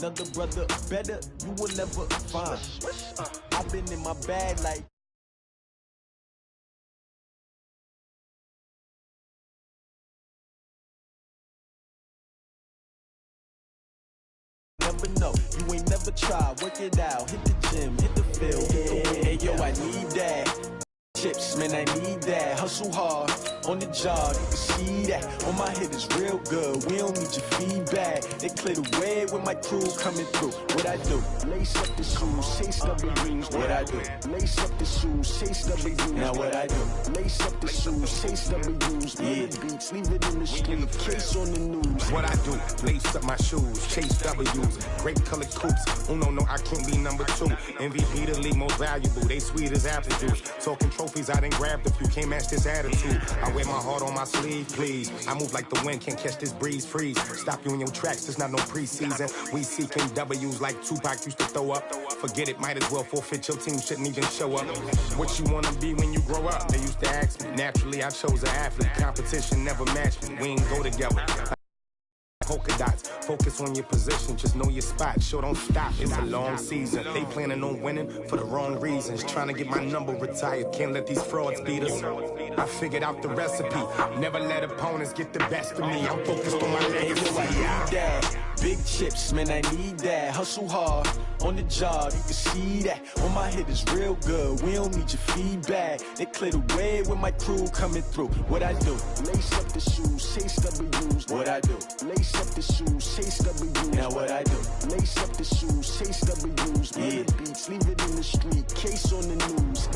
Another brother better, you will never find. I've been in my bag like never know, you ain't never tried. Work it out, hit the gym, hit the field, hit the wind. Hey yo, I need that. Chips, man, I need that. Hustle hard on the job, you can see that. On my head is real good. We don't need your feedback. They clear the way with my crew coming through. What I do? Lace up the shoes, chase W's. What I do? Lace up the shoes, chase W's. Now what I do? Lace up the shoes, chase W's. Yeah. Beats, leave it in the street, case on the news. What I do? Lace up my shoes, chase W's. Great colored coops. Oh no, I can't be number 2. MVP the league most valuable. They sweet as apple juice. Talking trophies, I done grabbed a few. Can't match this attitude. I wear my heart on my sleeve, please. I move like the wind, can't catch this breeze, freeze. Stop you in your tracks, it's not no preseason. We seeking W's like Tupac used to throw up. Forget it, might as well forfeit. Your team shouldn't even show up. What you wanna be when you grow up? They used to ask me. Naturally, I chose an athlete. Competition never matched me. We ain't go together. Polka dots, focus on your position, just know your spot, sure don't stop, it's a long season. They planning on winning for the wrong reasons, trying to get my number retired, can't let these frauds beat us. I figured out the recipe, never let opponents get the best of me, I'm focused on my legacy. Big chips, man, I need that. Hustle hard on the job, you can see that. On my head is real good, we don't need your feedback. They clear the way with my crew coming through. What I do? Lace up the shoes, chase W's. What I do? Lace up the shoes, chase W's. Now what I do? Lace up the shoes, chase W's. Yeah. Beats, leave it in the street, case on the news.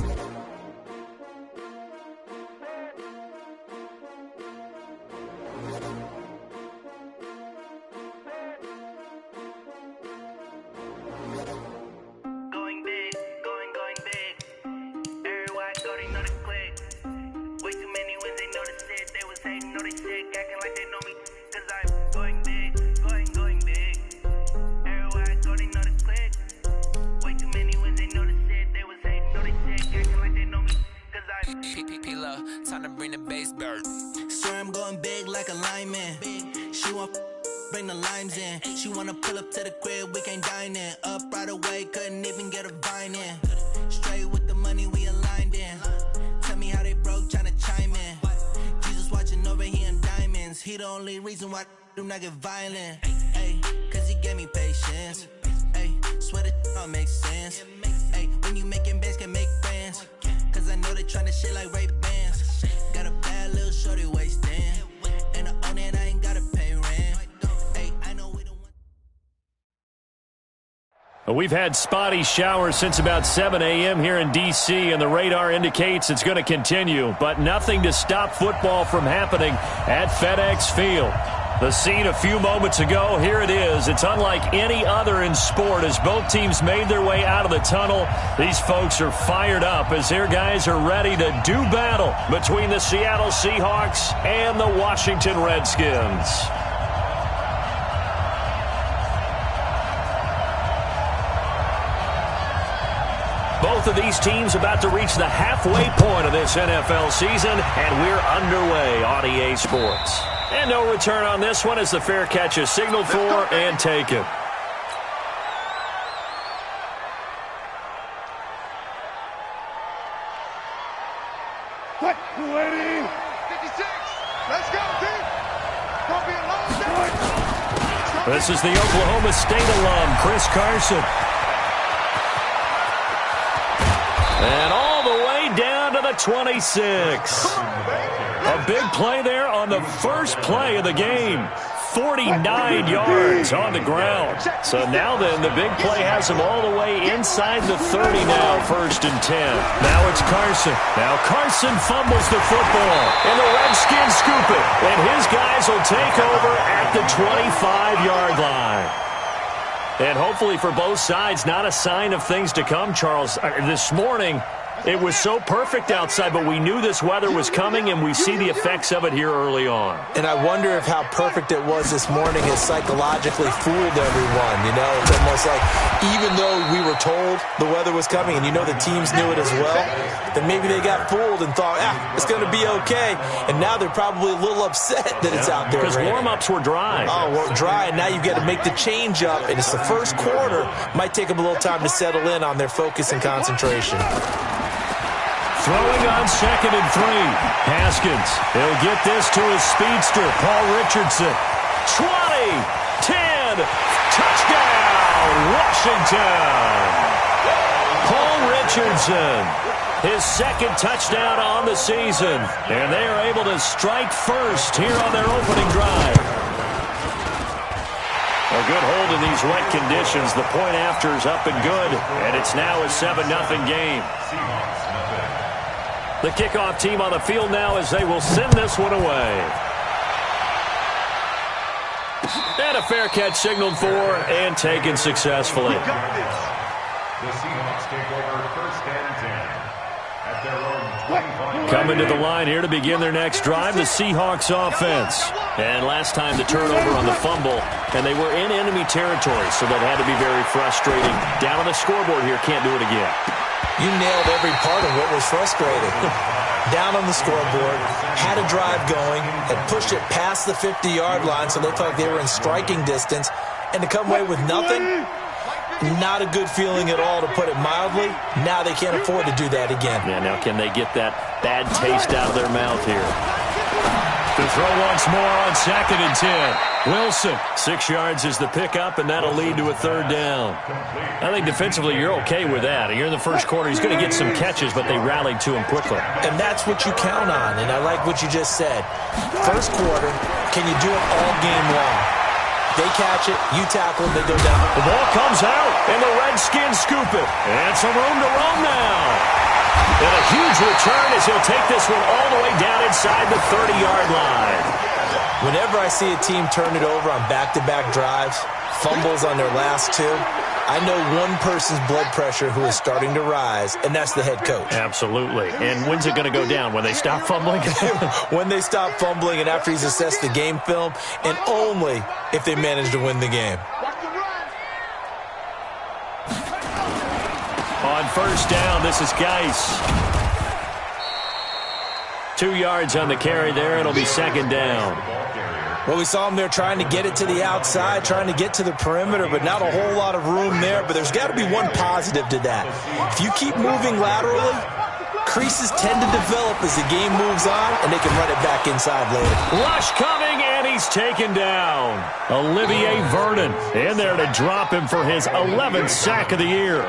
Time to bring the bass bird. Swear I'm going big like a lineman. She want bring the limes in. She wanna pull up to the crib, we can't dine in. Up right away, couldn't even get a vine in. Straight with the money we aligned in. Tell me how they broke, tryna chime in. Jesus watching over here in diamonds. He the only reason why I do not get violent. Ay, cause he gave me patience. Ay, swear that don't make sense. Ay, when you making bands can make friends. Cause I know they tryna shit like Ray Bans. Got a bad little shorty wasting. And I own it, I ain't gotta pay rent. Hey, I know we don't want. We've had spotty showers since about 7 a.m. here in D.C., and the radar indicates it's going to continue, but nothing to stop football from happening at FedEx Field. The scene a few moments ago, here it is. It's unlike any other in sport as both teams made their way out of the tunnel. These folks are fired up as their guys are ready to do battle between the Seattle Seahawks and the Washington Redskins. Both of these teams about to reach the halfway point of this NFL season, and we're underway on EA Sports. And no return on this one as the fair catch is signaled for and taken. What? Ready? 56. Let's go, team. Gonna be a long day. This is the Oklahoma State alum, Chris Carson. And all the way down to the 26. A big play there on the first play of the game. 49 yards on the ground. So now then, the big play has them all the way inside the 30 now, 1st and 10. Now it's Carson. Now Carson fumbles the football, and the Redskins scoop it. And his guys will take over at the 25-yard line. And hopefully for both sides, not a sign of things to come, Charles. This morning, It was so perfect outside, but we knew this weather was coming, and we see the effects of it here early on. And I wonder if how perfect it was this morning has psychologically fooled everyone. You know, it's almost like even though we were told the weather was coming, and you know the teams knew it as well, then maybe they got fooled and thought, it's going to be okay. And now they're probably a little upset that it's out there. Because warm-ups were dry. Oh, well, dry, and now you've got to make the change up, and it's the first quarter. Might take them a little time to settle in on their focus and concentration. Throwing on 2nd and 3. Haskins, he'll get this to his speedster, Paul Richardson. 20, 10, touchdown, Washington. Paul Richardson, his 2nd touchdown on the season, and they are able to strike first here on their opening drive. A good hold in these wet conditions. The point after is up and good, and it's now a 7-0 game. The kickoff team on the field now as they will send this one away. And a fair catch signaled for and taken successfully. The Seahawks take over 1st and 10 at their own 25. Coming to the line here to begin their next drive, the Seahawks offense. And last time the turnover on the fumble, and they were in enemy territory, so that had to be very frustrating. Down on the scoreboard here, can't do it again. You nailed every part of what was frustrating. Down on the scoreboard, had a drive going, had pushed it past the 50-yard line, so they felt like they were in striking distance, and to come away with nothing, not a good feeling at all, to put it mildly. Now they can't afford to do that again. Yeah, now can they get that bad taste out of their mouth here? To throw once more on 2nd and 10. Wilson, 6 yards is the pickup, and that'll lead to a 3rd down. I think defensively you're okay with that. You're in the first quarter. He's going to get some catches, but they rallied to him quickly. And that's what you count on, and I like what you just said. First quarter, can you do it all game long? They catch it, you tackle them, they go down. The ball comes out, and the Redskins scoop it. And some room to roam now. And a huge return as he'll take this one all the way down inside the 30-yard line. Whenever I see a team turn it over on back-to-back drives, fumbles on their last 2, I know one person's blood pressure who is starting to rise, and that's the head coach. Absolutely. And when's it going to go down? When they stop fumbling? When they stop fumbling and after he's assessed the game film, and only if they manage to win the game. On 1st down, this is Geis. 2 yards on the carry there. It'll be 2nd down. Well, we saw him there trying to get it to the outside, trying to get to the perimeter, but not a whole lot of room there. But there's got to be one positive to that. If you keep moving laterally, creases tend to develop as the game moves on, and they can run it back inside later. Rush coming, and he's taken down. Olivier Vernon in there to drop him for his 11th sack of the year.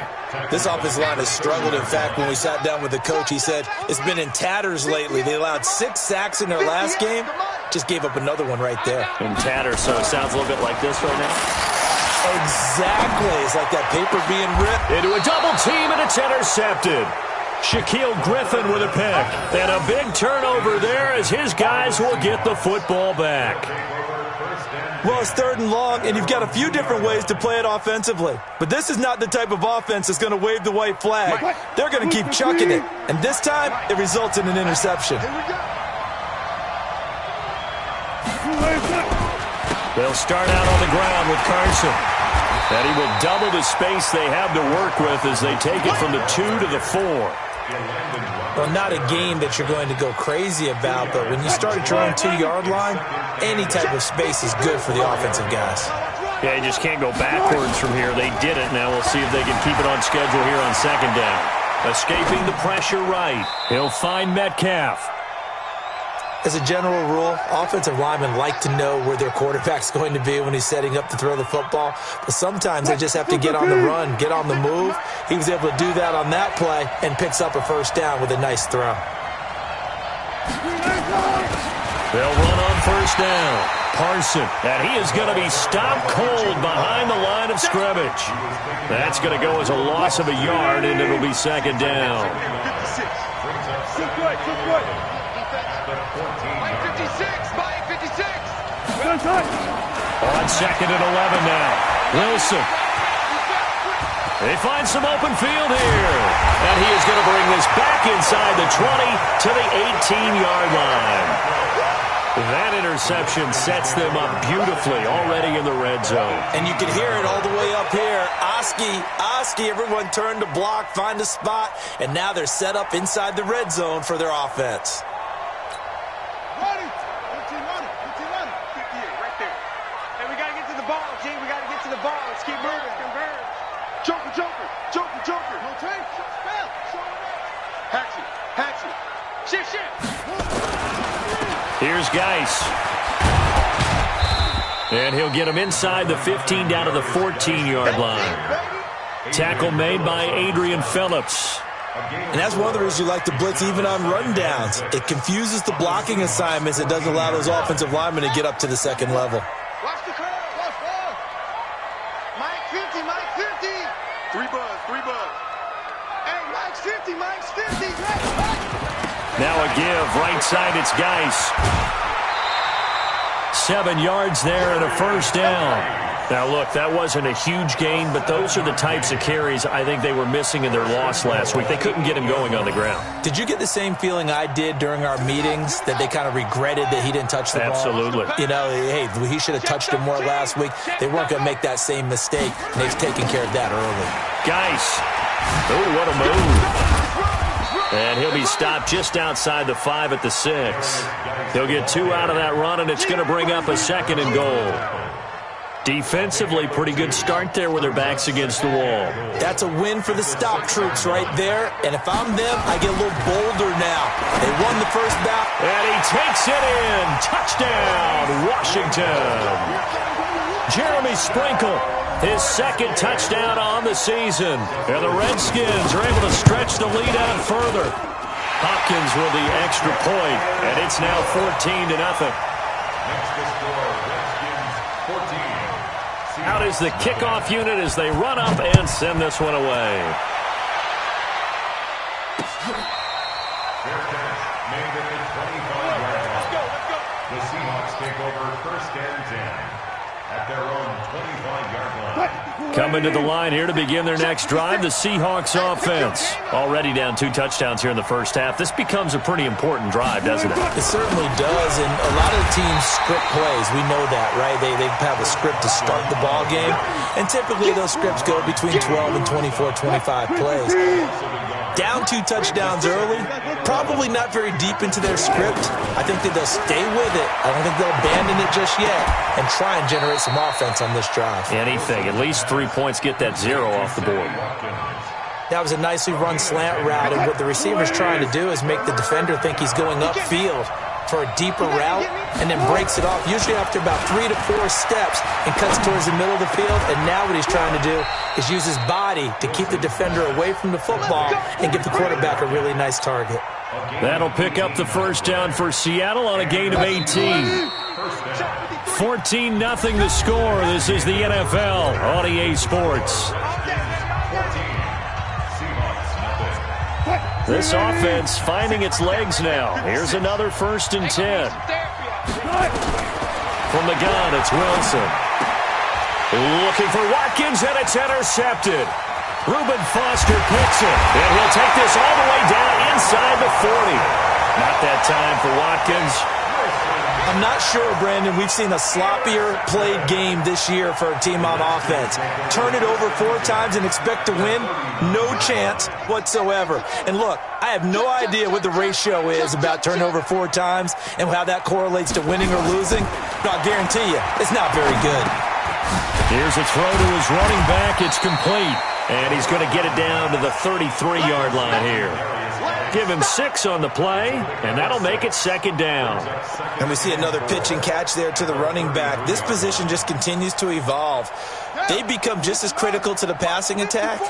This offensive line has struggled. In fact, when we sat down with the coach, he said it's been in tatters lately. They allowed 6 sacks in their last game. Just gave up another one right there. In tatters, so it sounds a little bit like this right now. Exactly. It's like that paper being ripped. Into a double team, and it's intercepted. Shaquille Griffin with a pick. And a big turnover there as his guys will get the football back. Well, it's 3rd and long, and you've got a few different ways to play it offensively. But this is not the type of offense that's going to wave the white flag. They're going to keep chucking it. And this time, it results in an interception. They'll start out on the ground with Carson. And he will double the space they have to work with as they take it from the 2 to the 4. Well, not a game that you're going to go crazy about, but when you start at your own 2-yard line, any type of space is good for the offensive guys. Yeah, you just can't go backwards from here. They did it. Now we'll see if they can keep it on schedule here on 2nd down. Escaping the pressure right. He'll find Metcalf. As a general rule, offensive linemen like to know where their quarterback's going to be when he's setting up to throw the football. But sometimes they just have to get on the run, get on the move. He was able to do that on that play and picks up a 1st down with a nice throw. They'll run on 1st down. Parson, and he is going to be stopped cold behind the line of scrimmage. That's going to go as a loss of a yard, and it'll be 2nd down. 56. On 2nd and 11 now. Wilson. They find some open field here. And he is going to bring this back inside the 20 to the 18-yard line. That interception sets them up beautifully already in the red zone. And you can hear it all the way up here. Oski, everyone turned to block, find a spot, and now they're set up inside the red zone for their offense. Running. 15 running. 15 running. 58 right there. And we got to get to the ball, G. We got to get to the ball. Let's keep moving. Converge. Joker. No take. Spell. Show it up. Hatchet. Shift. Here's Geis. And he'll get him inside the 15 down to the 14-yard line. Tackle made by Adrian Phillips. And that's one of the reasons you like to blitz even on rundowns. It confuses the blocking assignments. It doesn't allow those offensive linemen to get up to the second level. Watch the curve. Mike 50. 3 buzz. Hey, Mike's 50. Now a give. Right side, it's Geis. 7 yards there and a first down. Now, look, that wasn't a huge gain, but those are the types of carries I think they were missing in their loss last week. They couldn't get him going on the ground. Did you get the same feeling I did during our meetings, that they kind of regretted that he didn't touch the ball? Absolutely. You know, hey, he should have touched him more last week. They weren't going to make that same mistake, and they've taken care of that early. Geis. Oh, what a move. And he'll be stopped just outside the 5 at the 6. He'll get 2 out of that run, and it's going to bring up a second and goal. Defensively, pretty good start there with their backs against the wall. That's a win for the stop troops right there. And if I'm them, I get a little bolder now. They won the first bout. And he takes it in. Touchdown, Washington. Jeremy Sprinkle, his second touchdown on the season. And the Redskins are able to stretch the lead out further. Hopkins with the extra point, and it's now 14-0. Next to score, Redskins 14. Out is the kickoff unit as they run up and send this one away. Fair catch made at the 25-yard line. The Seahawks take over 1st and 10 at their own 25-yard line. Coming to the line here to begin their next drive, the Seahawks offense. Already down 2 touchdowns here in the first half. This becomes a pretty important drive, doesn't it? It certainly does, and a lot of the teams script plays. We know that, right? They have a script to start the ball game, and typically those scripts go between 12 and 24, 25 plays. Down 2 touchdowns early, probably not very deep into their script. I think that they'll stay with it. I don't think they'll abandon it just yet and try and generate some offense on this drive. Anything. At least 3 points, get that 0 off the board. That was a nicely run slant route, and what the receiver's trying to do is make the defender think he's going upfield for a deeper route and then breaks it off, usually after about 3 to 4 steps, and cuts towards the middle of the field. And now what he's trying to do is use his body to keep the defender away from the football and give the quarterback a really nice target. That'll pick up the first down for Seattle on a gain of 18. 14-0 the score. This is the NFL on EA Sports. This offense finding its legs now. Here's another 1st and 10. From the gun, it's Wilson. Looking for Watkins, and it's intercepted. Reuben Foster picks it, and he'll take this all the way down inside the 40. Not that time for Watkins. I'm not sure, Brandon, we've seen a sloppier played game this year for a team on offense. Turn it over 4 times and expect to win? No chance whatsoever. And look, I have no idea what the ratio is about turnover 4 times and how that correlates to winning or losing, but I'll guarantee you, it's not very good. Here's a throw to his running back. It's complete. And he's going to get it down to the 33-yard line here. Give him 6 on the play, and that'll make it 2nd down. And we see another pitch and catch there to the running back. This position just continues to evolve. They become just as critical to the passing attack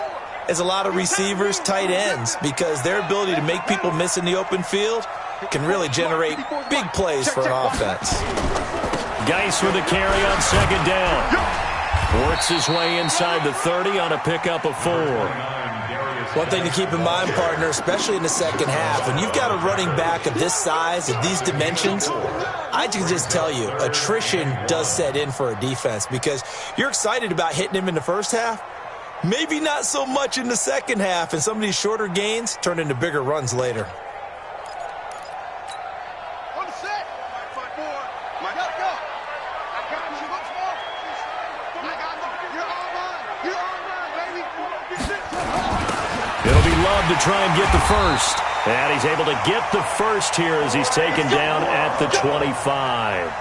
as a lot of receivers, tight ends, because their ability to make people miss in the open field can really generate big plays for an offense. Geis with a carry on 2nd down. Works his way inside the 30 on a pickup of 4. One thing to keep in mind, partner, especially in the second half, when you've got a running back of this size, of these dimensions, I can just tell you, attrition does set in for a defense because you're excited about hitting him in the first half, Maybe not so much in the second half, and some of these shorter gains turn into bigger runs later. On the set. My go. I got you. What's more? I got you. You're on line. You're on line, baby. It'll be Love to try and get the first. And he's able to get the first here as he's taken down at the 25.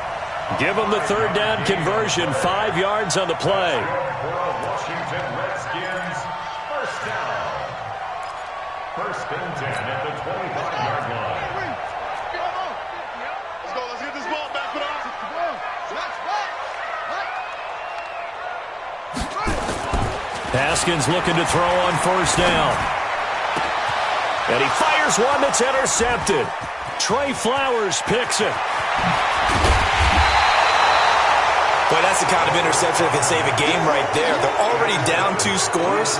Give him the third down conversion, 5 yards on the play. Washington Redskins, first down. First and 10 at the 25-yard line. Let's go. Let's get this ball back. Put on. Haskins looking to throw on first down. And he fires one that's intercepted. Trey Flowers picks it. Boy, that's the kind of interception that can save a game right there. They're already down 2 scores.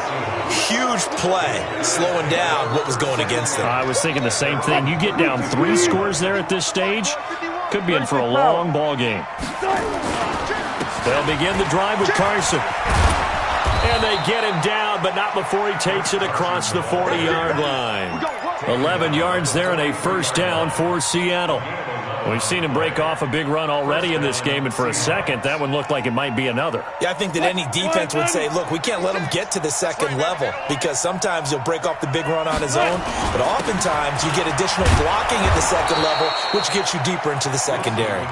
Huge play, slowing down what was going against them. I was thinking the same thing. You get down 3 scores there at this stage, could be in for a long ball game. They'll begin the drive with Carson. And they get him down, but not before he takes it across the 40-yard line. 11 yards there and a first down for Seattle. We've seen him break off a big run already in this game, and for a second, that one looked like it might be another. Yeah, I think that any defense would say, look, we can't let him get to the second level, because sometimes he'll break off the big run on his own, but oftentimes you get additional blocking at the second level, which gets you deeper into the secondary.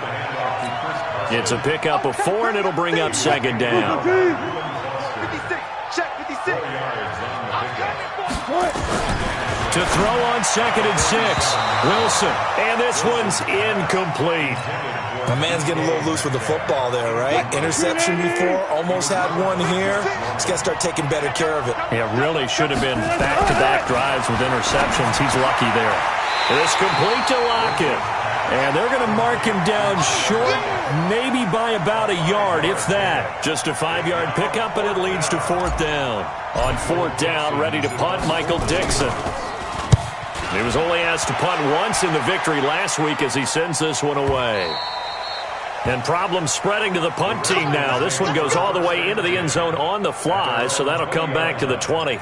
It's a pickup of 4, and it'll bring up second down. 56. Check 56. To throw on second and 6, Wilson, and this one's incomplete. My man's getting a little loose with the football there, right? Interception before, almost had one here. He's got to start taking better care of it. Yeah, really should have been back-to-back drives with interceptions. He's lucky there. It's complete to Lockett. And they're going to mark him down short, maybe by about a yard, if that. Just a 5-yard pickup, and it leads to 4th down. On 4th down, ready to punt, Michael Dixon. He was only asked to punt once in the victory last week as he sends this one away. And problems spreading to the punt team now. This one goes all the way into the end zone on the fly, so that'll come back to the 20.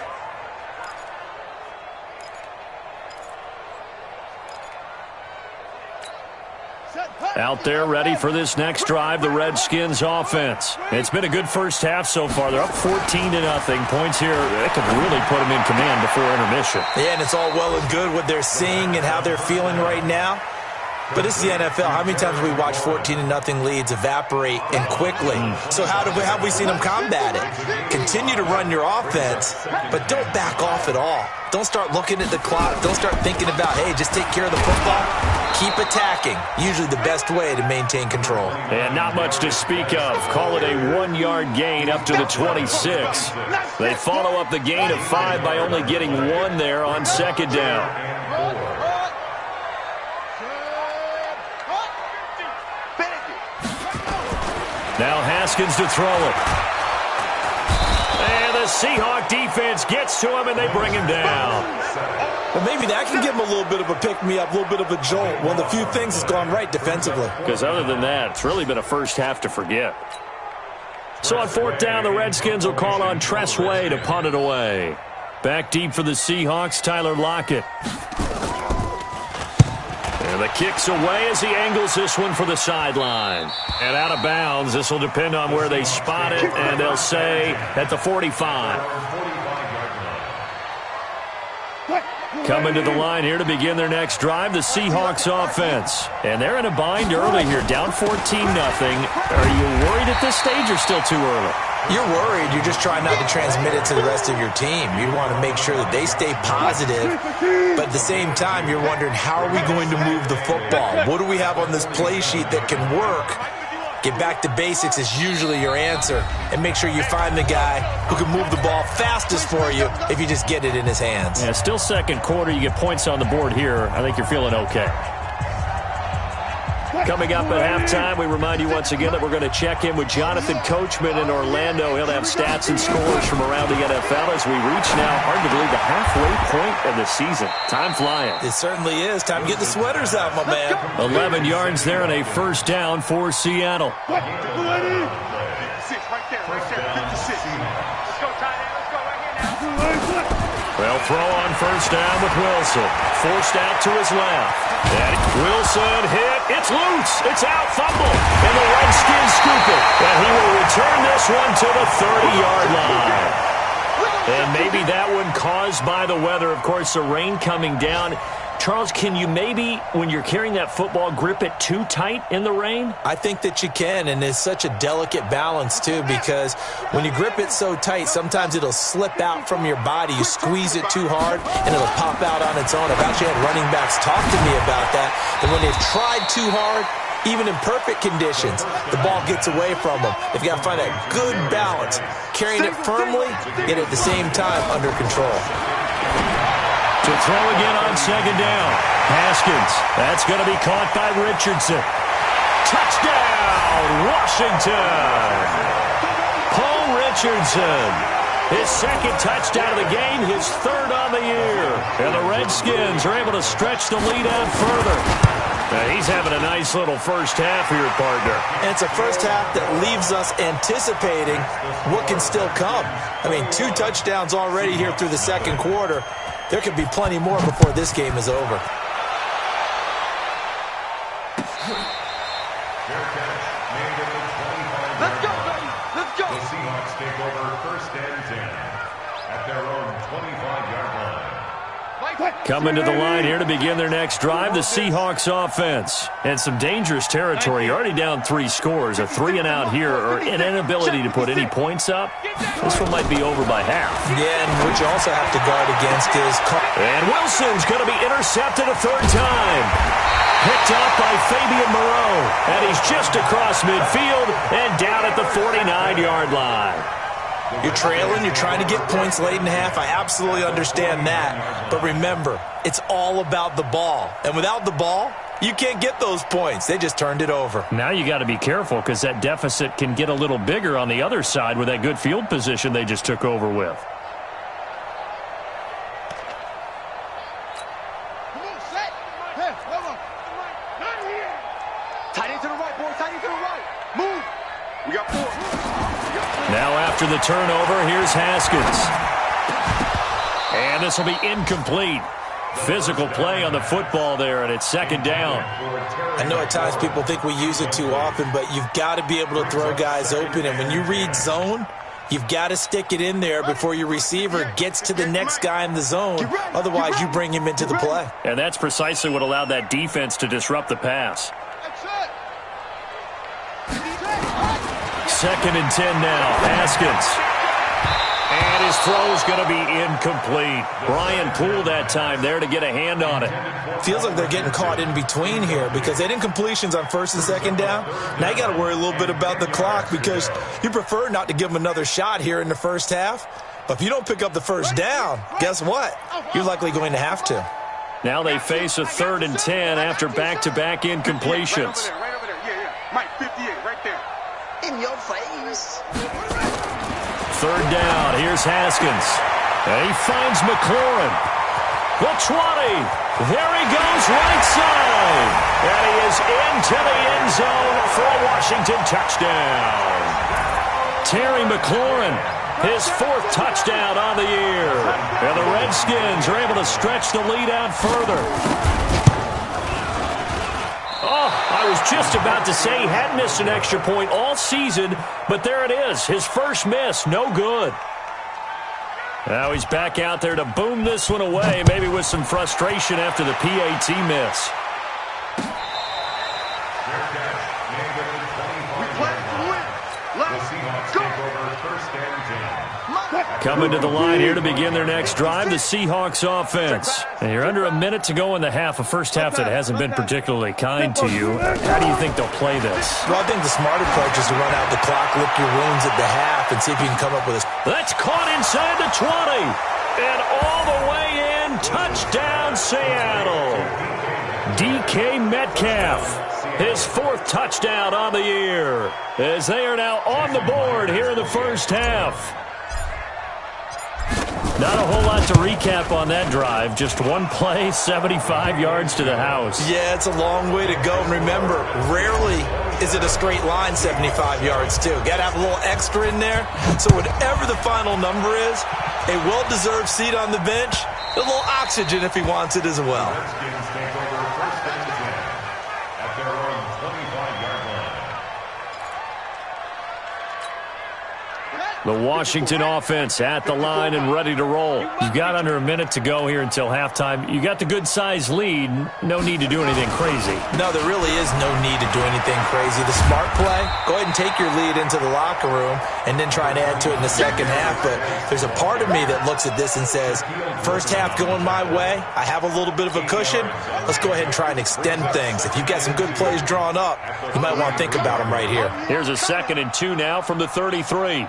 Out there ready for this next drive, the Redskins offense. It's been a good first half so far. They're up 14-0. Points here, that could really put them in command before intermission. Yeah, and it's all well and good what they're seeing and how they're feeling right now. But it's the NFL. How many times have we watched 14-0 leads evaporate and quickly? So how have we seen them combat it? Continue to run your offense, but don't back off at all. Don't start looking at the clock. Don't start thinking about, hey, just take care of the football. Keep attacking. Usually the best way to maintain control. And not much to speak of. Call it a 1-yard gain up to the 26. They follow up the gain of 5 by only getting 1 there on second down. Now Haskins to throw it. And the Seahawk defense gets to him, and they bring him down. Well, maybe that can give him a little bit of a pick-me-up, a little bit of a jolt. One of the few things that's gone right defensively. Because other than that, it's really been a first half to forget. So on 4th down, the Redskins will call on Tress Way to punt it away. Back deep for the Seahawks, Tyler Lockett. And the kick's away as he angles this one for the sideline. And out of bounds, this will depend on where they spot it, and they'll say at the 45. Coming to the line here to begin their next drive, the Seahawks offense. And they're in a bind early here, down 14-0. Are you worried at this stage or still too early? You're worried. You're just trying not to transmit it to the rest of your team. You want to make sure that they stay positive, but at the same time, you're wondering, how are we going to move the football? What do we have on this play sheet that can work? Get back to basics is usually your answer, and make sure you find the guy who can move the ball fastest for you if you just get it in his hands. Yeah, still second quarter. You get points on the board here. I think you're feeling okay. Coming up at halftime, we remind you once again that we're going to check in with Jonathan Coachman in Orlando. He'll have stats and scores from around the NFL as we reach now, hard to believe, the halfway point of the season. Time flying. It certainly is. Time to get the sweaters out, my man. 11 yards there and a first down for Seattle. 56 right there, 56. Let's go, tight end, let's go. They'll throw on first down with Wilson. Forced out to his left. And Wilson hit. It's loose. It's out. Fumble. And the Redskins scoop it. And he will return this one to the 30-yard line. And maybe that one caused by the weather. Of course, the rain coming down. Charles, can you maybe, when you're carrying that football, grip it too tight in the rain? I think that you can, and it's such a delicate balance, too, because when you grip it so tight, sometimes it'll slip out from your body. You squeeze it too hard, and it'll pop out on its own. I've actually had running backs talk to me about that, and when they've tried too hard, even in perfect conditions, the ball gets away from them. They've got to find that good balance, carrying it firmly, yet at the same time under control. To throw again on second down. Haskins. That's going to be caught by Richardson. Touchdown, Washington. Paul Richardson. His second touchdown of the game, his third on the year. And the Redskins are able to stretch the lead out further. He's having a nice little first half here, partner. And it's a first half that leaves us anticipating what can still come. I mean, 2 touchdowns already here through the second quarter. There could be plenty more before this game is over. Fair catch made at the 25-yard Let's go, line. baby. Let's go. The Seahawks take over first and 10 at their own 25-yard line. Coming to the line here to begin their next drive, the Seahawks offense. And some dangerous territory. You're already down 3 scores. A 3-and-out here, or an inability to put any points up. This one might be over by half. Yeah, and what you also have to guard against is... And Wilson's going to be intercepted a third time. Picked up by Fabian Moreau. And he's just across midfield and down at the 49-yard line. You're trailing, you're trying to get points late in half. I absolutely understand that. But remember, it's all about the ball. And without the ball, you can't get those points. They just turned it over. Now you got to be careful because that deficit can get a little bigger on the other side with that good field position they just took over with. Come on, set. Hey, hold on. Not here. Tight end to the right, boy. Tight end to the right. Move. We got 4. Now after the turnover, here's Haskins. And this will be incomplete. Physical play on the football there, and it's second down. I know at times people think we use it too often, but you've got to be able to throw guys open. And when you read zone, you've got to stick it in there before your receiver gets to the next guy in the zone. Otherwise, you bring him into the play. And that's precisely what allowed that defense to disrupt the pass. Second and 10 now. Haskins. And his throw's going to be incomplete. Brian Poole that time there to get a hand on it. Feels like they're getting caught in between here because they didn't completions on first and second down. Now you got to worry a little bit about the clock because you prefer not to give them another shot here in the first half. But if you don't pick up the first down, guess what? You're likely going to have to. Now they face a 3rd and 10 after back-to-back incompletions. Right over there. Yeah. Mike, 58, right there. In your face. 3rd down. Here's Haskins. And he finds McLaurin. The 20. There he goes right side. And he is into the end zone for a Washington touchdown. Terry McLaurin, his 4th touchdown on the year. And the Redskins are able to stretch the lead out further. Oh, I was just about to say he hadn't missed an extra point all season, but there it is. His first miss, no good. Now he's back out there to boom this one away, maybe with some frustration after the PAT miss. Coming to the line here to begin their next drive, the Seahawks offense. And you're under a minute to go in the half, a first half that hasn't been particularly kind to you. How do you think they'll play this? Well, I think the smarter approach is to run out the clock, lick your wounds at the half, and see if you can come up with a... That's caught inside the 20. And all the way in, touchdown Seattle. DK Metcalf, his 4th touchdown on the year, as they are now on the board here in the first half. Not a whole lot to recap on that drive. Just one play, 75 yards to the house. Yeah, it's a long way to go. And remember, rarely is it a straight line 75 yards, too. Got to have a little extra in there. So whatever the final number is, a well-deserved seat on the bench, a little oxygen if he wants it as well. Redskins take over first and 10 at their own 25-yard line. The Washington offense at the line and ready to roll. You've got under a minute to go here until halftime. You got the good-sized lead. No need to do anything crazy. No, there really is no need to do anything crazy. The smart play, go ahead and take your lead into the locker room and then try and add to it in the second half. But there's a part of me that looks at this and says, first half going my way, I have a little bit of a cushion. Let's go ahead and try and extend things. If you've got some good plays drawn up, you might want to think about them right here. Here's a 2nd and 2 now from the 33.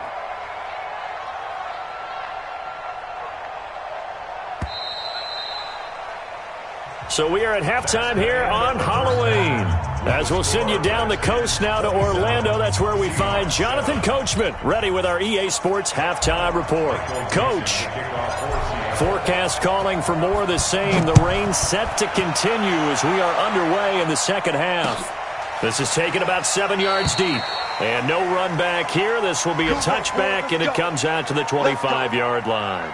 So we are at halftime here on Halloween. As we'll send you down the coast now to Orlando, that's where we find Jonathan Coachman, ready with our EA Sports Halftime Report. Coach, forecast calling for more of the same. The rain set to continue as we are underway in the second half. This is taken about 7 yards deep. And no run back here. This will be a touchback, and it comes out to the 25-yard line.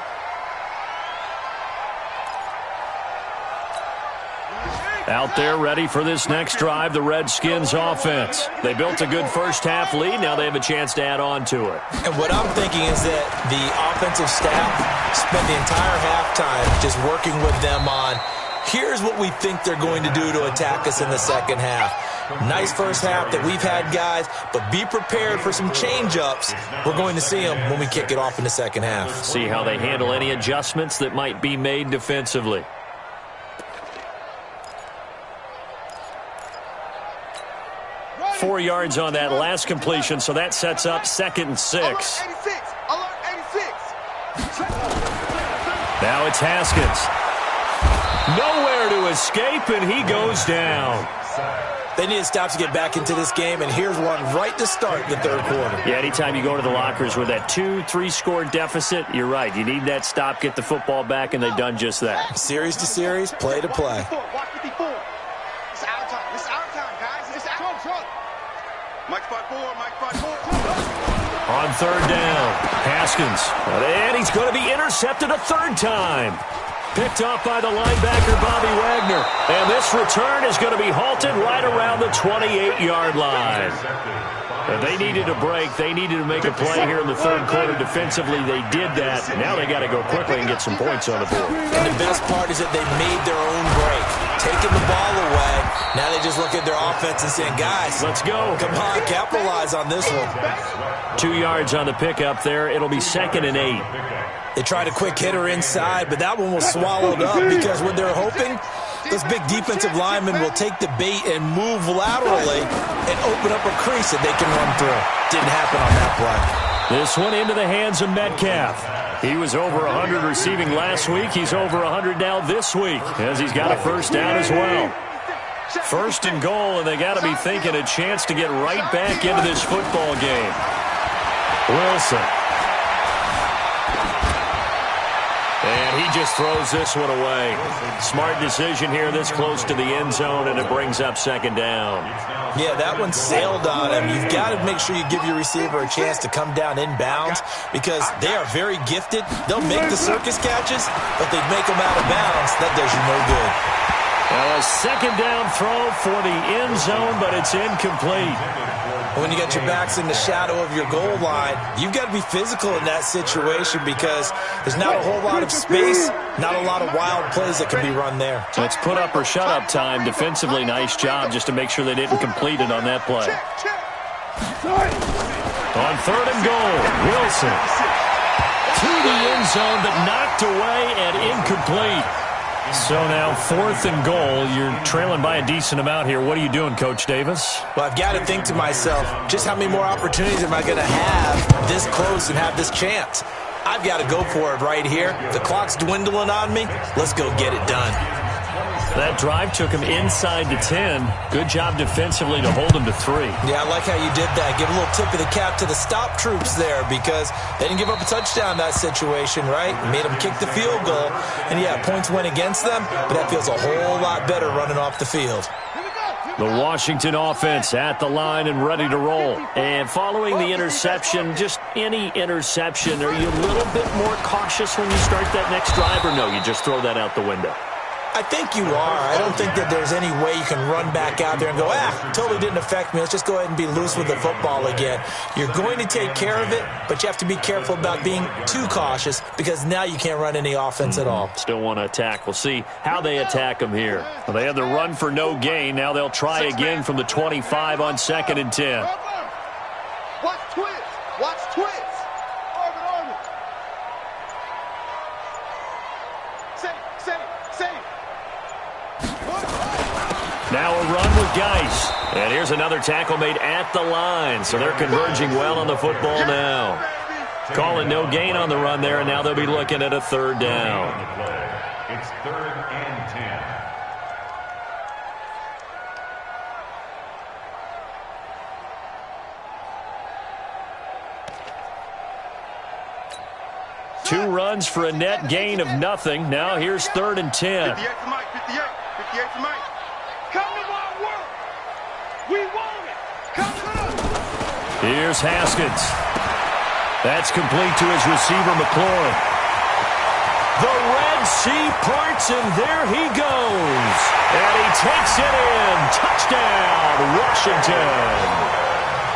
Out there ready for this next drive, the Redskins offense. They built a good first half lead. Now they have a chance to add on to it. And what I'm thinking is that the offensive staff spent the entire halftime just working with them on, here's what we think they're going to do to attack us in the second half. Nice first half that we've had, guys, but be prepared for some change-ups. We're going to see them when we kick it off in the second half. See how they handle any adjustments that might be made defensively. Four yards on that last completion, so that sets up 2nd and 6. Alert 86. Now it's Haskins. Nowhere to escape, and he goes down. They need to stop to get back into this game, and here's one right to start the third quarter. Yeah, anytime you go to the lockers with that 2-3 score deficit, you're right. You need that stop, get the football back, and they've done just that. Series to series, play to play. Watch 54. It's our time. It's our time, guys. It's our time. Mike 5-4. Mike 5-4. On third down, Haskins. And he's going to be intercepted a third time. Picked off by the linebacker, Bobby Wagner. And this return is going to be halted right around the 28-yard line. They needed a break. They needed to make a play here in the third quarter. Defensively, they did that. Now they got to go quickly and get some points on the board. And the best part is that they made their own break. Taking the ball away. Now they just look at their offense and saying, guys, let's go. Come on, capitalize on this one. 2 yards on the pickup there. It'll be 2nd and 8. They tried a quick hitter inside, but that one was swallowed up because what they're hoping, those big defensive linemen will take the bait and move laterally and open up a crease that they can run through. Didn't happen on that play. This one into the hands of Metcalf. He was over 100 receiving last week. He's over 100 now this week as he's got a first down as well. First and goal, and they got to be thinking a chance to get right back into this football game. Wilson. And he just throws this one away. Smart decision here this close to the end zone, and it brings up 2nd down. Yeah, that one sailed on him. You've got to make sure you give your receiver a chance to come down inbounds because they are very gifted. They'll make the circus catches, but they make them out of bounds. That does you no good. A 2nd down throw for the end zone, but it's incomplete. When you got your backs in the shadow of your goal line, you've got to be physical in that situation because there's not a whole lot of space, not a lot of wild plays that can be run there. So it's put up or shut up time. Defensively, nice job just to make sure they didn't complete it on that play. On 3rd and goal, Wilson. To the end zone, but knocked away and incomplete. So now 4th and goal. You're trailing by a decent amount here. What are you doing, Coach Davis? Well, I've got to think to myself, just how many more opportunities am I going to have this close and have this chance? I've got to go for it right here. The clock's dwindling on me. Let's go get it done. That drive took him inside the 10. Good job defensively to hold him to 3. Yeah, I like how you did that. Give a little tip of the cap to the stop troops there because they didn't give up a touchdown in that situation, right? Made them kick the field goal. And, yeah, points went against them, but that feels a whole lot better running off the field. The Washington offense at the line and ready to roll. And following the interception, just any interception, are you a little bit more cautious when you start that next drive, or no, you just throw that out the window? I think you are. I don't think that there's any way you can run back out there and go, totally didn't affect me. Let's just go ahead and be loose with the football again. You're going to take care of it, but you have to be careful about being too cautious because now you can't run any offense at all. Still want to attack. We'll see how they attack them here. Well, they had the run for no gain. Now they'll try again from the 25 on 2nd and 10. Watch twist. Watch twist. Orbit. Save. Now a run with Geis. And here's another tackle made at the line. So they're converging well on the football now. Calling no gain on the run there, and now they'll be looking at a 3rd down. It's 3rd and 10. 2 runs for a net gain of nothing. Now here's 3rd and 10. 58 for Mike. 58 for Mike. Come to my work. We want it. Come to us. Here's Haskins. That's complete to his receiver, McLaurin. The Red Sea parts, and there he goes. And he takes it in. Touchdown, Washington.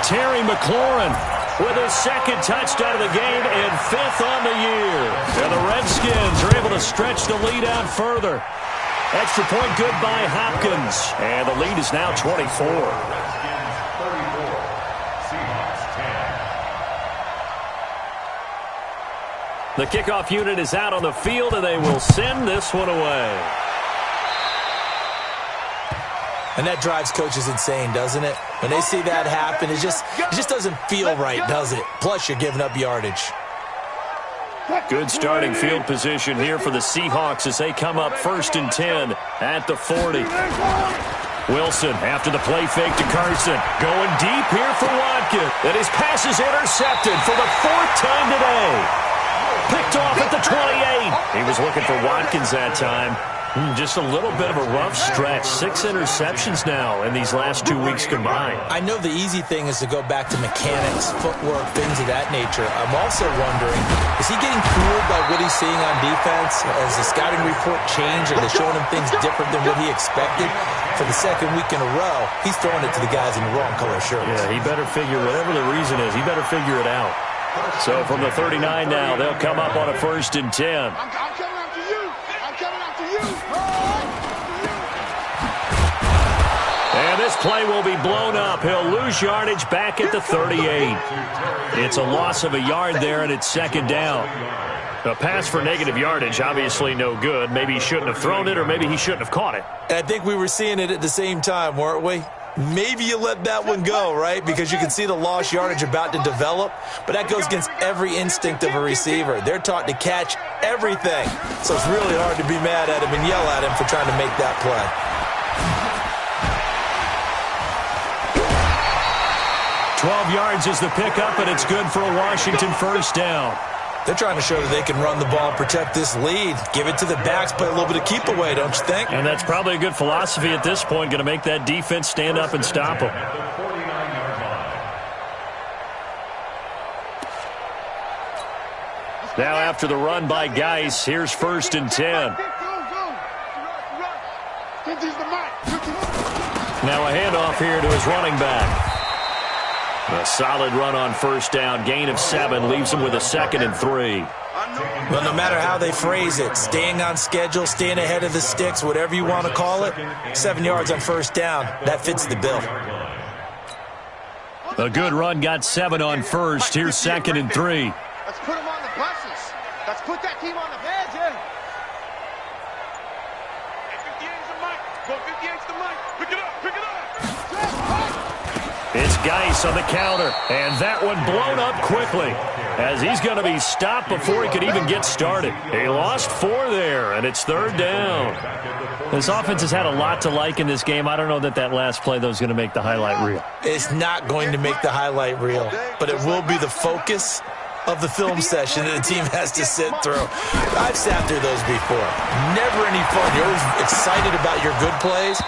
Terry McLaurin with his 2nd touchdown of the game and 5th on the year. And the Redskins are able to stretch the lead out further. Extra point good by Hopkins. And the lead is now 24. Redskins 34, Seahawks 10. The kickoff unit is out on the field, and they will send this one away. And that drives coaches insane, doesn't it? When they see that happen, it just doesn't feel right, does it? Plus, you're giving up yardage. Good starting field position here for the Seahawks as they come up 1st and 10 at the 40. Wilson after the play fake to Carson. Going deep here for Watkins. And his pass is intercepted for the 4th time today. Picked off at the 28. He was looking for Watkins that time. Just a little bit of a rough stretch. 6 interceptions now in these last 2 weeks combined. I know the easy thing is to go back to mechanics, footwork, things of that nature. I'm also wondering, is he getting fooled by what he's seeing on defense? Has the scouting report changed? Are they showing him things different than what he expected? For the 2nd week in a row, he's throwing it to the guys in the wrong color shirts. Yeah, he better figure, whatever the reason is, he better figure it out. So from the 39 now, they'll come up on a 1st and 10. I'm coming after you. I'm coming after you. And this play will be blown up. He'll lose yardage back at the 38. It's a loss of a yard there, and it's 2nd down. A pass for negative yardage, obviously no good. Maybe he shouldn't have thrown it, or maybe he shouldn't have caught it. And I think we were seeing it at the same time, weren't we? Maybe you let that one go, right? Because you can see the lost yardage about to develop. But that goes against every instinct of a receiver. They're taught to catch everything. So it's really hard to be mad at him and yell at him for trying to make that play. $12 yards is the pickup, and it's good for a Washington 1st down. They're trying to show that they can run the ball and protect this lead. Give it to the backs, play a little bit of keep away, don't you think? And that's probably a good philosophy at this point, going to make that defense stand up and stop them. Now after the run by Geis, here's 1st and 10. Now a handoff here to his running back. A solid run on 1st down. Gain of 7 leaves him with a 2nd and 3. Well, no matter how they phrase it, staying on schedule, staying ahead of the sticks, whatever you want to call it, 7 yards on 1st down, that fits the bill. A good run got 7 on 1st. Here's 2nd and 3. Let's put them on the buses. Let's put that team on the heads, yeah. 58's the mic. Go 58's the mic. Pick it up. Pick it up. It's Geis on the counter, and that one blown up quickly as he's going to be stopped before he could even get started. He lost 4 there, and it's 3rd down. This offense has had a lot to like in this game. I don't know that last play, though, is going to make the highlight reel. It's not going to make the highlight reel, but it will be the focus of the film session that the team has to sit through. I've sat through those before. Never any fun. You're always excited about your good plays.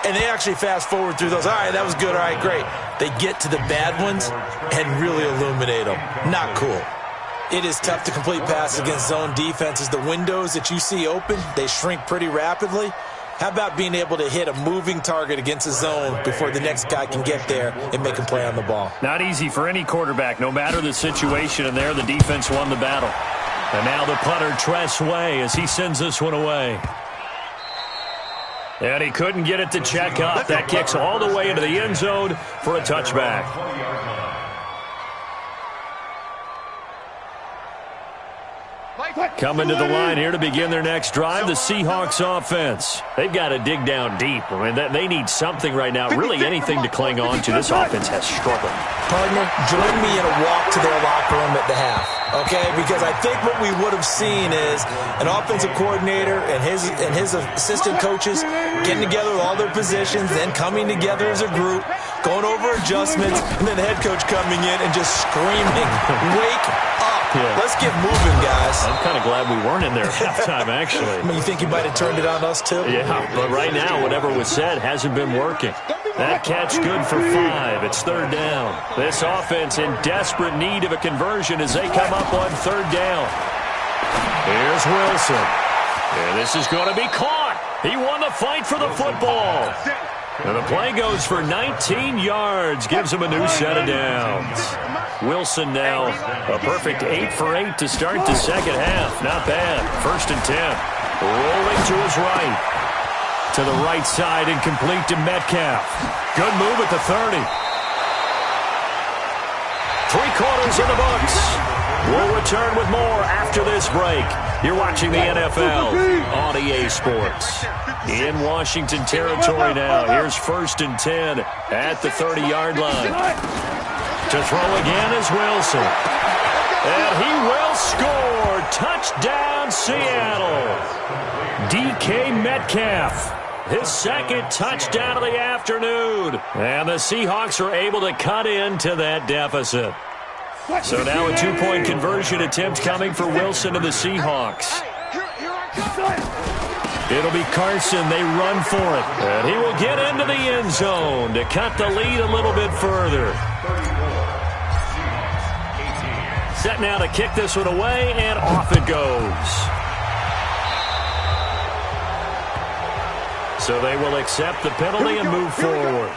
And they actually fast forward through those. All right, that was good. All right, great. They get to the bad ones and really illuminate them. Not cool. It is tough to complete passes against zone defenses. The windows that you see open, they shrink pretty rapidly. How about being able to hit a moving target against a zone before the next guy can get there and make a play on the ball? Not easy for any quarterback, no matter the situation. And there, the defense won the battle. And now the punter, Tress Way, as he sends this one away. And he couldn't get it to check up. That kicks all the way into the end zone for a touchback. Coming to the line here to begin their next drive, the Seahawks offense. They've got to dig down deep. I mean, they need something right now, really anything to cling on to. This offense has struggled. Partner, join me in a walk to their locker room at the half, okay? Because I think what we would have seen is an offensive coordinator and his assistant coaches getting together with all their positions, then coming together as a group, going over adjustments, and then the head coach coming in and just screaming, "Wake up. Yeah. Let's get moving, guys." I'm kind of glad we weren't in there at halftime, actually. I mean, you think he might have turned it on us, too? Yeah, but right now, whatever was said hasn't been working. That catch good for 5. It's 3rd down. This offense in desperate need of a conversion as they come up on 3rd down. Here's Wilson. And this is going to be caught. He won the fight for the football. And the play goes for 19 yards. Gives him a new set of downs. Wilson now a perfect 8 for 8 to start the second half. Not bad. 1st and 10. Rolling to his right. To the right side and complete to Metcalf. Good move at the 30. 3 quarters in the books. We'll return with more after this break. You're watching the NFL on EA Sports. In Washington territory now. Here's 1st and 10 at the 30-yard line. To throw again is Wilson. And he will score. Touchdown, Seattle. DK Metcalf. His 2nd touchdown of the afternoon. And the Seahawks are able to cut into that deficit. So now a 2-point conversion attempt coming for Wilson and the Seahawks. It'll be Carson. They run for it. And he will get into the end zone to cut the lead a little bit further. Set now to kick this one away, and off it goes. So they will accept the penalty and move forward.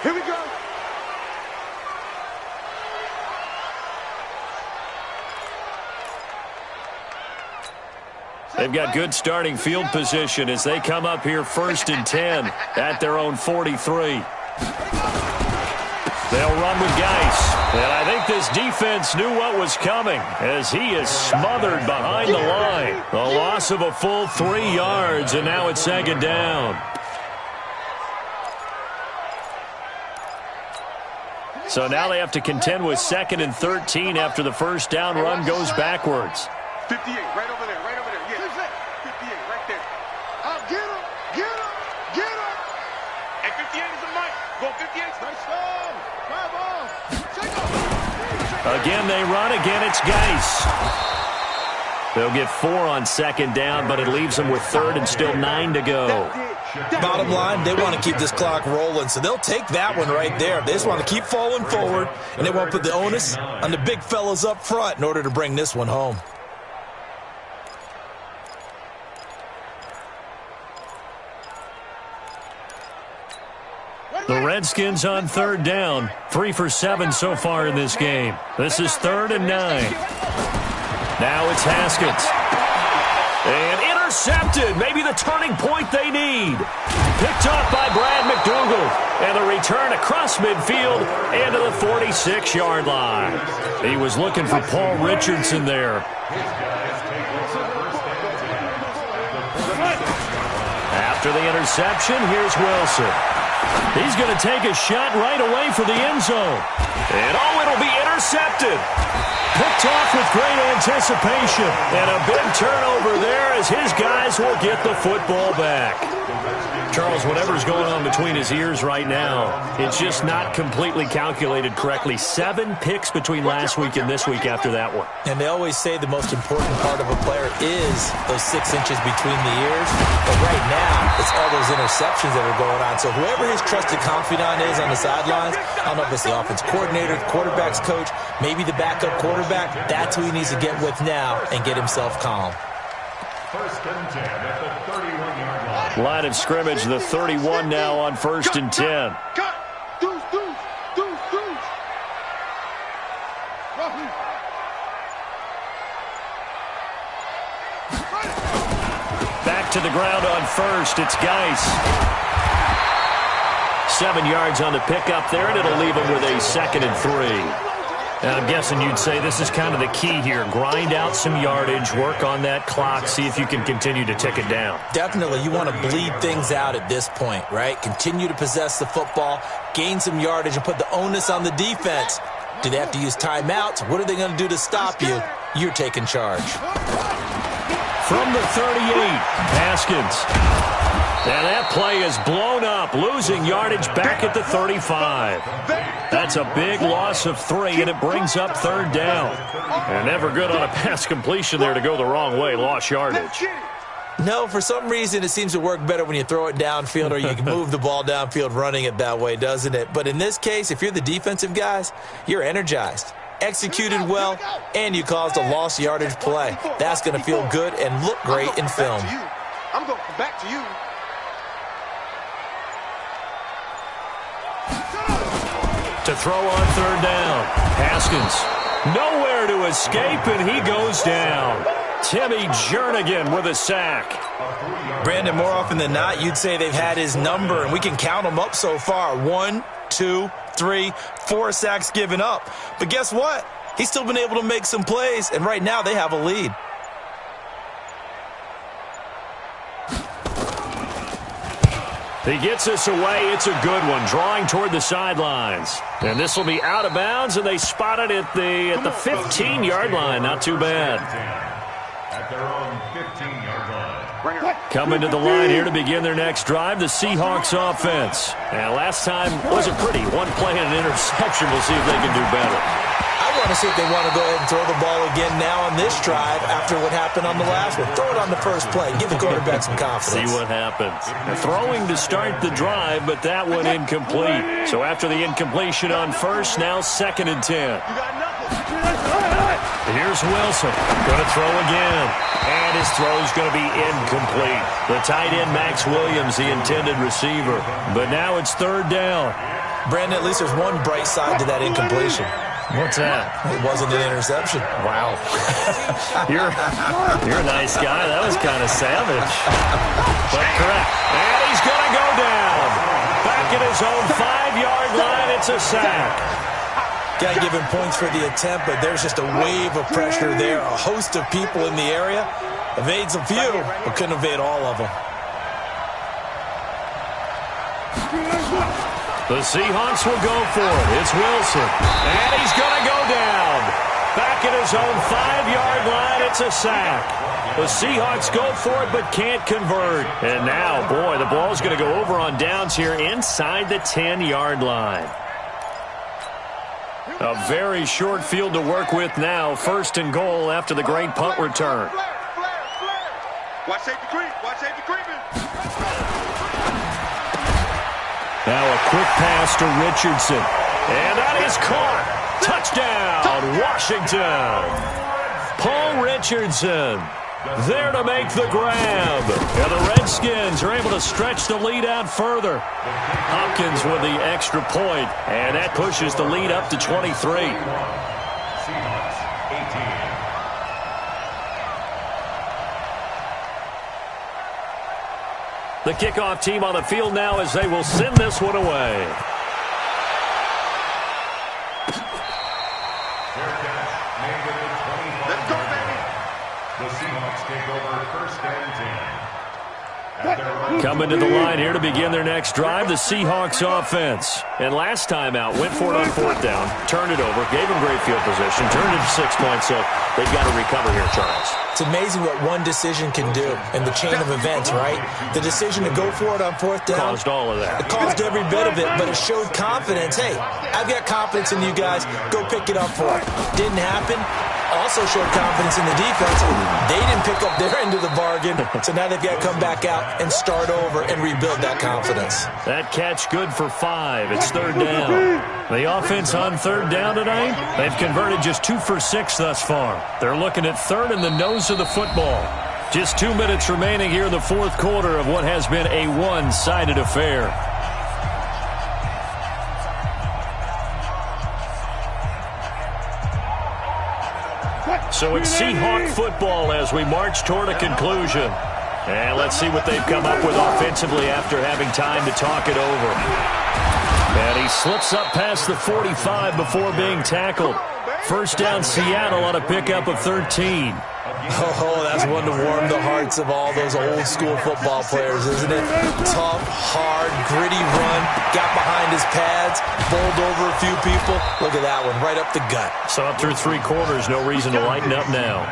Here we go. They've got good starting field position as they come up here 1st and 10 at their own 43. They'll run with Geis. And I think this defense knew what was coming as he is smothered behind the line. A loss of a full 3 yards, and now it's 2nd down. So now they have to contend with 2nd and 13 after the 1st down run goes backwards. 58, right over there, right over there. Yeah, 58, right there. Get him, get him, get him. And 58 is a mic. Go 58. Nice ball. My ball. Again, they run. Again, it's Geis. They'll get 4 on 2nd down, but it leaves them with 3rd and still 9 to go. Bottom line, they want to keep this clock rolling, so they'll take that one right there. They just want to keep falling forward, and they want to put the onus on the big fellas up front in order to bring this one home. The Redskins on 3rd down. 3 for 7 so far in this game. This is 3rd and 9. Now it's Haskins. And intercepted. Maybe the turning point they need. Picked off by Brad McDougal. And the return across midfield into the 46-yard line. He was looking for Paul Richardson there. After the interception, here's Wilson. He's going to take a shot right away for the end zone. And, it'll be intercepted. Picked off with great anticipation. And a big turnover there as his guys will get the football back. Charles, whatever's going on between his ears right now, it's just not completely calculated correctly. 7 picks between last week and this week after that one. And they always say the most important part of a player is those 6 inches between the ears. But right now, it's all those interceptions that are going on. So whoever his trusted confidant is on the sidelines, I don't know if it's the offense coordinator, the quarterback's coach, maybe the backup quarterback, that's who he needs to get with now and get himself calm. First and 10 at the 31-yard line. Line of scrimmage, the 31 now on first and 10. Cut. Deuce. Back to the ground on first. It's Geis. 7 yards on the pickup there, and it'll leave him with a 2nd and 3. And I'm guessing you'd say this is kind of the key here. Grind out some yardage, work on that clock, see if you can continue to tick it down. Definitely. You want to bleed things out at this point, right? Continue to possess the football, gain some yardage, and put the onus on the defense. Do they have to use timeouts? What are they going to do to stop you? You're taking charge. From the 38, Haskins. And that play is blown up, losing yardage back at the 35. That's a big loss of 3, and it brings up 3rd down. And never good on a pass completion there to go the wrong way, lost yardage. No, for some reason it seems to work better when you throw it downfield or you can move the ball downfield running it that way, doesn't it? But in this case, if you're the defensive guys, you're energized, executed well, and you caused a lost yardage play. That's going to feel good and look great in film. I'm going back to you. To throw on 3rd down. Haskins nowhere to escape, and he goes down. Timmy Jernigan with a sack. Brandon, more often than not, you'd say they've had his number, and we can count them up so far. 1, 2, 3, 4 sacks given up. But guess what? He's still been able to make some plays, and right now they have a lead. He gets us away. It's a good one, drawing toward the sidelines. And this will be out of bounds, and they spot it at the 15-yard line. Not too bad. At their own 15-yard line. Coming to the line here to begin their next drive, the Seahawks offense. And last time wasn't pretty. 1 play and an interception. We'll see if they can do better. I want to see if they want to go ahead and throw the ball again now on this drive after what happened on the last one. Throw it on the first play. Give the quarterback some confidence. See what happens. Throwing to start the drive, but that one incomplete. So after the incompletion on first, now 2nd and 10. Here's Wilson. Going to throw again. And his throw's going to be incomplete. The tight end, Max Williams, the intended receiver. But now it's 3rd down. Brandon, at least there's one bright side to that incompletion. What's that? It wasn't an interception. Wow. You're a nice guy. That was kind of savage. But correct. And he's going to go down. Back at his own 5-yard line. It's a sack. Got to give him points for the attempt, but there's just a wave of pressure there. A host of people in the area. Evades a few, but couldn't evade all of them. The Seahawks will go for it. It's Wilson. And he's going to go down. Back at his own 5-yard line, it's a sack. The Seahawks go for it but can't convert. And now, boy, the ball's going to go over on downs here inside the 10-yard line. A very short field to work with now. 1st and goal after the great punt return. Watch safety creep. Watch safety creeping. Now a quick pass to Richardson. And that is caught. Touchdown, Washington. Paul Richardson there to make the grab. And the Redskins are able to stretch the lead out further. Hopkins with the extra point, and that pushes the lead up to 23. Seahawks 18. The kickoff team on the field now as they will send this one away. Fair catch made at the 25. Let's go, baby. The Seahawks take over 1st and 10. Coming to the line here to begin their next drive, the Seahawks offense. And last time out, went for it on fourth down, turned it over, gave them great field position, turned it to 6 points, so they've got to recover here, Charles. It's amazing what one decision can do in the chain of events, right? The decision to go for it on fourth down. Caused all of that. It caused every bit of it, but it showed confidence. Hey, I've got confidence in you guys. Go pick it up for it. Didn't happen. Also showed confidence in the defense. They didn't pick up their end of the bargain, so now they've got to come back out and start over and rebuild that confidence. That catch good for 5. It's third down. The offense on third down tonight, they've converted just 2 for 6 thus far. They're looking at third in the nose of the football. Just 2 minutes remaining here in the fourth quarter of what has been a one-sided affair. So it's Seahawk football as we march toward a conclusion. And let's see what they've come up with offensively after having time to talk it over. And he slips up past the 45 before being tackled. First down, Seattle on a pickup of 13. Oh, that's one to warm the hearts of all those old-school football players, isn't it? Tough, hard, gritty run, got behind his pads, bowled over a few people. Look at that one, right up the gut. So up through 3 quarters, no reason to lighten up now.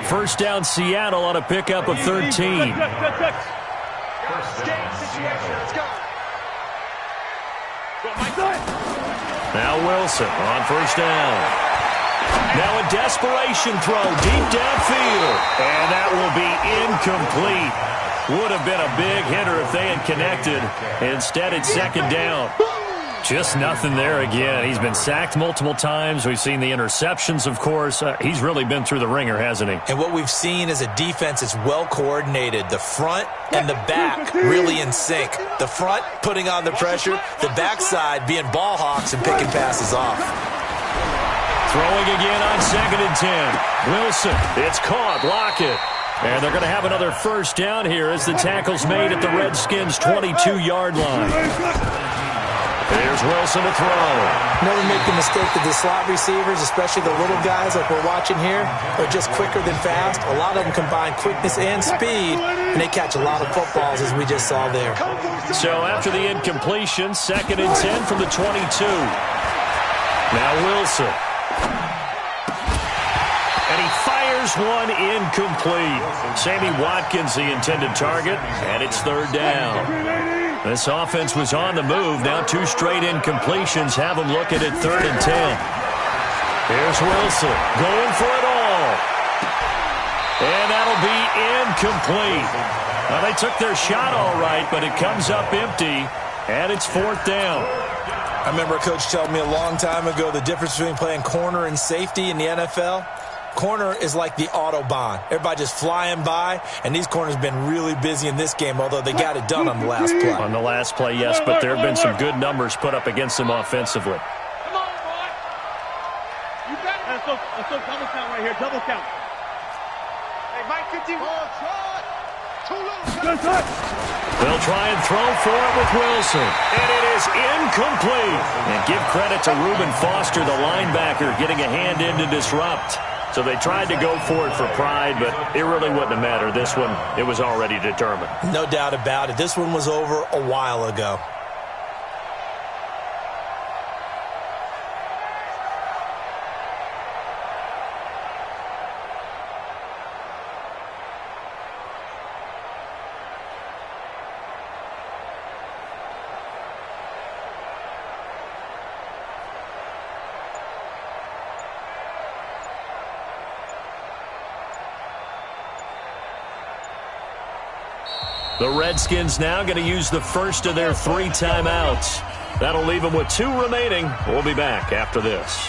First down, Seattle on a pickup of 13. Now Wilson on first down. Now a desperation throw deep downfield. And that will be incomplete. Would have been a big hitter if they had connected. Instead, it's second down. Just nothing there again. He's been sacked multiple times. We've seen the interceptions, of course. He's really been through the ringer, hasn't he? And what we've seen is a defense that's well coordinated. The front and the back really in sync. The front putting on the pressure. The backside being ball hawks and picking passes off. Throwing again on 2nd and 10. Wilson, it's caught. Lockett. And they're going to have another first down here as the tackle's made at the Redskins' 22-yard line. There's Wilson to throw. Never make the mistake that the slot receivers, especially the little guys like we're watching here, are just quicker than fast. A lot of them combine quickness and speed, and they catch a lot of footballs, as we just saw there. So after the incompletion, 2nd and 10 from the 22. Now Wilson. And he fires one incomplete. Sammy Watkins, the intended target, and it's third down. This offense was on the move. Now 2 straight incompletions have them looking at 3rd and 10. Here's Wilson going for it all. And that'll be incomplete. Well, they took their shot all right, but it comes up empty, and it's 4th down. I remember a coach telling me a long time ago the difference between playing corner and safety in the NFL. Corner is like the Autobahn. Everybody just flying by, and these corners have been really busy in this game, although they got it done on the last play. On the last play, yes, but there have been some good numbers put up against them offensively. Come on, boy. You got it. Let's go double count right here. Double count. Hey, Mike, 50. Too little. They'll try and throw for it with Wilson. And it is incomplete. And give credit to Reuben Foster, the linebacker, getting a hand in to disrupt. So they tried to go for it for pride, but it really wouldn't have mattered. This one, it was already determined. No doubt about it. This one was over a while ago. The Redskins now going to use the first of their 3 timeouts. That'll leave them with 2 remaining. We'll be back after this.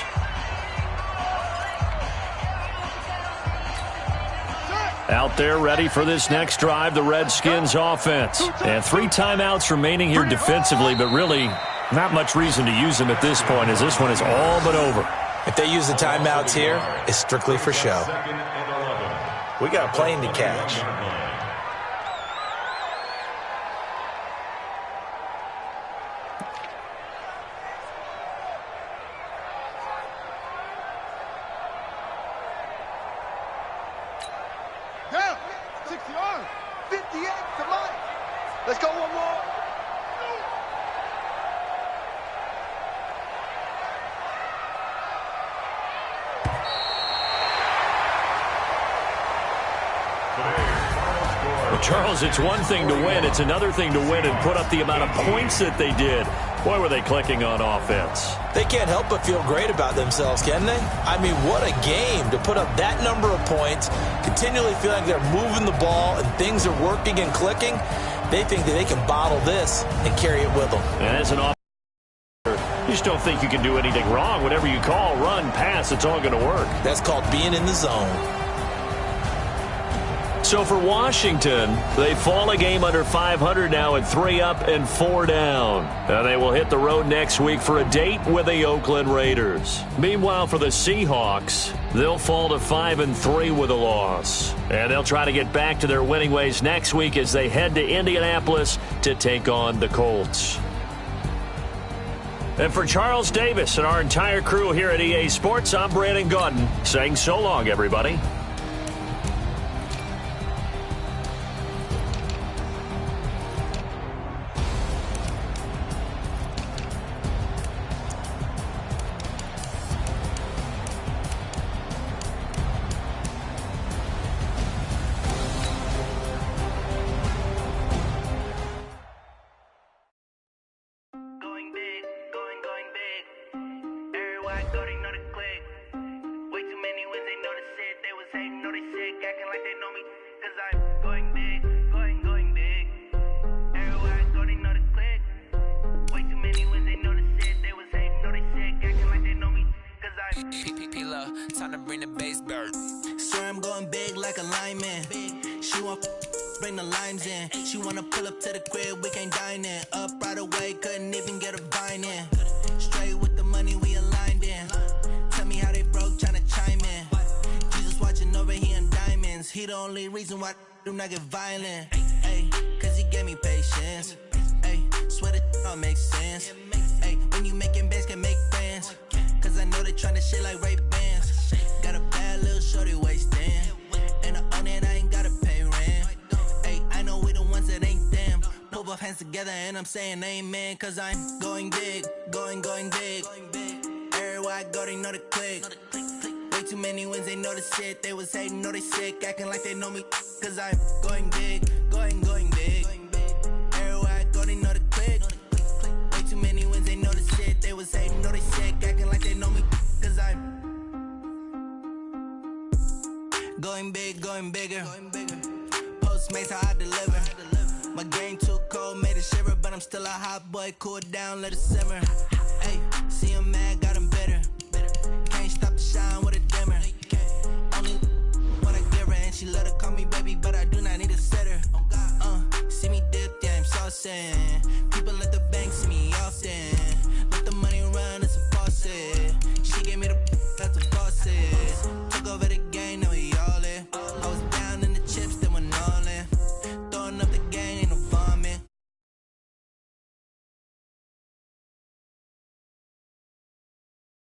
Out there ready for this next drive, the Redskins offense. And 3 timeouts remaining here defensively, but really not much reason to use them at this point as this one is all but over. If they use the timeouts here, it's strictly for show. We got a plane to catch. Down. 60 yards. 58 to Mike. Let's go one more. Charles, it's one thing to win. It's another thing to win and put up the amount of points that they did. Boy, were they clicking on offense. They can't help but feel great about themselves, can they? I mean, what a game to put up that number of points, continually feel like they're moving the ball and things are working and clicking. They think that they can bottle this and carry it with them. And as an offense, you just don't think you can do anything wrong. Whatever you call, run, pass, it's all going to work. That's called being in the zone. So for Washington, they fall a game under 500 now at 3 up and 4 down. And they will hit the road next week for a date with the Oakland Raiders. Meanwhile, for the Seahawks, they'll fall to 5-3 with a loss. And they'll try to get back to their winning ways next week as they head to Indianapolis to take on the Colts. And for Charles Davis and our entire crew here at EA Sports, I'm Brandon Gaudin saying so long, everybody. Time to bring the base bird. Swear I'm going big like a lineman. She want bring the limes in. She wanna pull up to the crib, we can't dine in. Up right away, couldn't even get a vine in. Straight with the money we aligned in. Tell me how they broke, tryna chime in. Jesus watching over here in diamonds. He the only reason why I do not get violent. Ay, cause he gave me patience. Ay, swear that all makes sense. Ay, when you making bands can make friends. Cause I know they tryna shit like Ray Bans. Got a bad little shorty wasting. And I own it, I ain't gotta pay rent. Ay, I know we the ones that ain't them. Pull both hands together and I'm saying amen. Cause I'm going big, going big. Everywhere I go, they know the click. Way too many wins, they know the shit. They was hating, know they sick, acting like they know me. Cause I'm going big, going big. Everywhere I go, they know the click. Way too many wins, they know the shit. They was hating, know they sick, acting like they know me. Cause I'm going big, going bigger. Postmates how I deliver. My game too cold, made it shiver, but I'm still a hot boy. Cool it down, let it simmer. Hey, see him mad, got him bitter. Can't stop the shine with a dimmer. Only what I give her, and she let her call me baby.